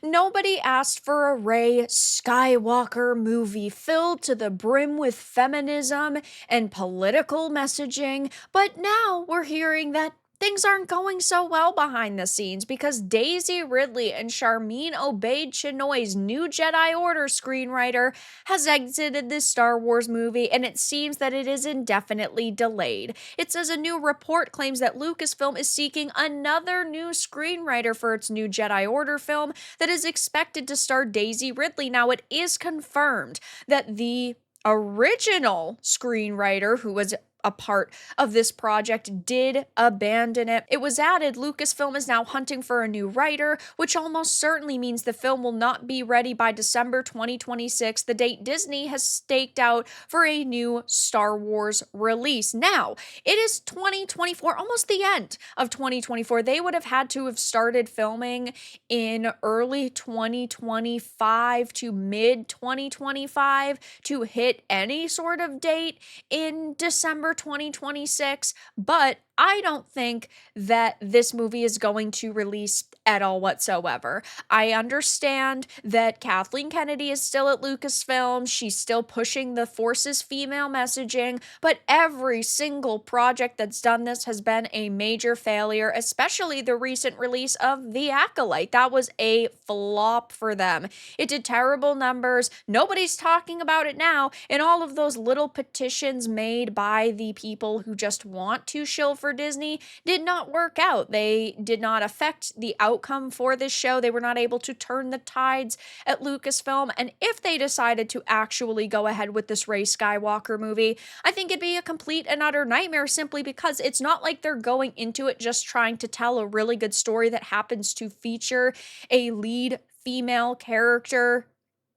Nobody asked for a Rey Skywalker movie filled to the brim with feminism and political messaging, but now we're hearing that things aren't going so well behind the scenes because Daisy Ridley and Charmin Obaid-Chinoy's new Jedi Order screenwriter has exited this Star Wars movie, and it seems that it is indefinitely delayed. It says a new report claims that Lucasfilm is seeking another new screenwriter for its new Jedi Order film that is expected to star Daisy Ridley. Now, it is confirmed that the original screenwriter who was a part of this project did abandon it. It was added Lucasfilm is now hunting for a new writer, which almost certainly means the film will not be ready by December 2026, the date Disney has staked out for a new Star Wars release. Now, it is 2024, almost the end of 2024. They would have had to have started filming in early 2025 to mid 2025 to hit any sort of date in December 2026, but I don't think that this movie is going to release at all whatsoever. I understand that Kathleen Kennedy is still at Lucasfilm. She's still pushing the Force's female messaging, but every single project that's done this has been a major failure, especially the recent release of The Acolyte. That was a flop for them. It did terrible numbers. Nobody's talking about it now, and all of those little petitions made by the people who just want to shill for Disney did not work out. They did not affect the outcome for this show. They were not able to turn the tides at Lucasfilm. And if they decided to actually go ahead with this Rey Skywalker movie, I think it'd be a complete and utter nightmare simply because it's not like they're going into it just trying to tell a really good story that happens to feature a lead female character.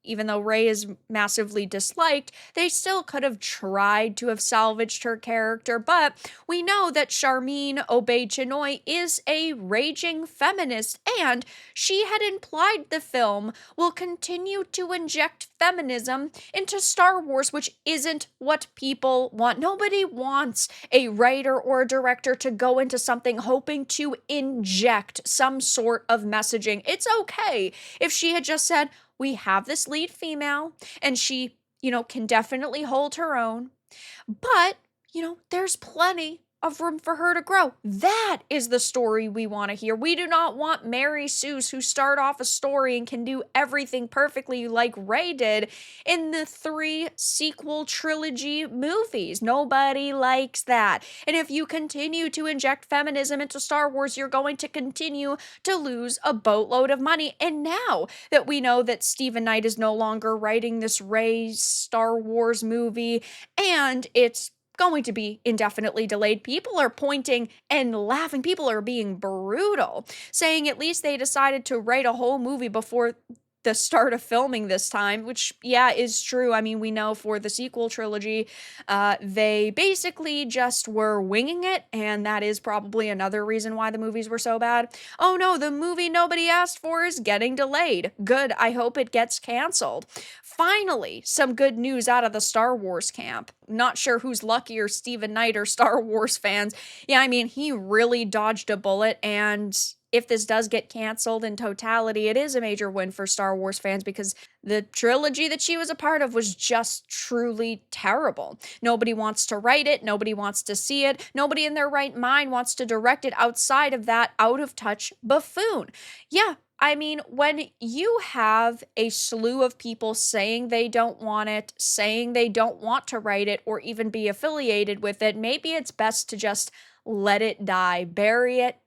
Even though Rey is massively disliked, they still could have tried to have salvaged her character, but we know that Charmin Obaid-Chinoy is a raging feminist, and she had implied the film will continue to inject feminism into Star Wars, which isn't what people want. Nobody wants a writer or a director to go into something hoping to inject some sort of messaging. It's okay if she had just said, we have this lead female and she, can definitely hold her own, but, there's plenty of room for her to grow. That is the story we want to hear. We do not want Mary Sue's who start off a story and can do everything perfectly like Rey did in the 3 sequel trilogy movies. Nobody likes that. And if you continue to inject feminism into Star Wars, you're going to continue to lose a boatload of money. And now that we know that Stephen Knight is no longer writing this Rey Star Wars movie and it's going to be indefinitely delayed, people are pointing and laughing. People are being brutal, saying at least they decided to write a whole movie before the start of filming this time, which, yeah, is true. I mean, we know for the sequel trilogy, they basically just were winging it, and that is probably another reason why the movies were so bad. Oh no, the movie nobody asked for is getting delayed. Good, I hope it gets canceled. Finally, some good news out of the Star Wars camp. Not sure who's luckier, Stephen Knight or Star Wars fans. Yeah, I mean, he really dodged a bullet, and if this does get canceled in totality, it is a major win for Star Wars fans because the trilogy that she was a part of was just truly terrible. Nobody wants to write it. Nobody wants to see it. Nobody in their right mind wants to direct it outside of that out-of-touch buffoon. Yeah, I mean, when you have a slew of people saying they don't want it, saying they don't want to write it, or even be affiliated with it, maybe it's best to just let it die, bury it,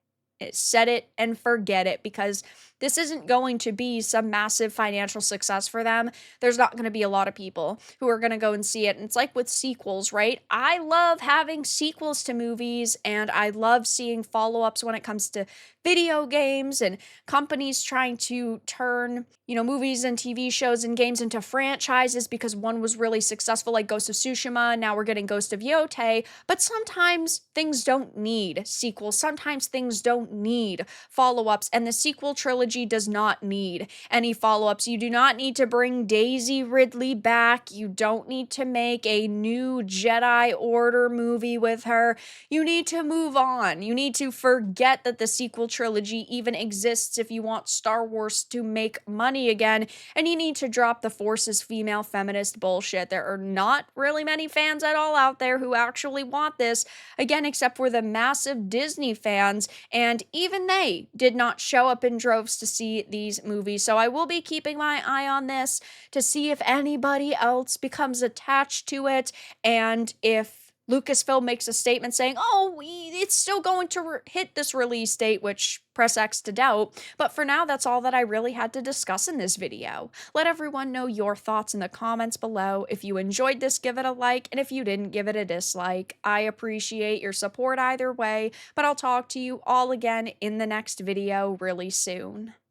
set it and forget it, because this isn't going to be some massive financial success for them. There's not going to be a lot of people who are going to go and see it. And it's like with sequels, right? I love having sequels to movies, and I love seeing follow-ups when it comes to video games and companies trying to turn, movies and TV shows and games into franchises because one was really successful, like Ghost of Tsushima. Now we're getting Ghost of Yotei. But sometimes things don't need sequels. Sometimes things don't need follow-ups. And the sequel trilogy trilogy does not need any follow-ups. You do not need to bring Daisy Ridley back. You don't need to make a new Jedi Order movie with her. You need to move on. You need to forget that the sequel trilogy even exists if you want Star Wars to make money again, and you need to drop the Force's female feminist bullshit. There are not really many fans at all out there who actually want this, again, except for the massive Disney fans, and even they did not show up in droves to see these movies. So I will be keeping my eye on this to see if anybody else becomes attached to it, and if Lucasfilm makes a statement saying, oh, it's still going to hit this release date, which press X to doubt. But for now, that's all that I really had to discuss in this video. Let everyone know your thoughts in the comments below. If you enjoyed this, give it a like, and if you didn't, give it a dislike. I appreciate your support either way, but I'll talk to you all again in the next video really soon.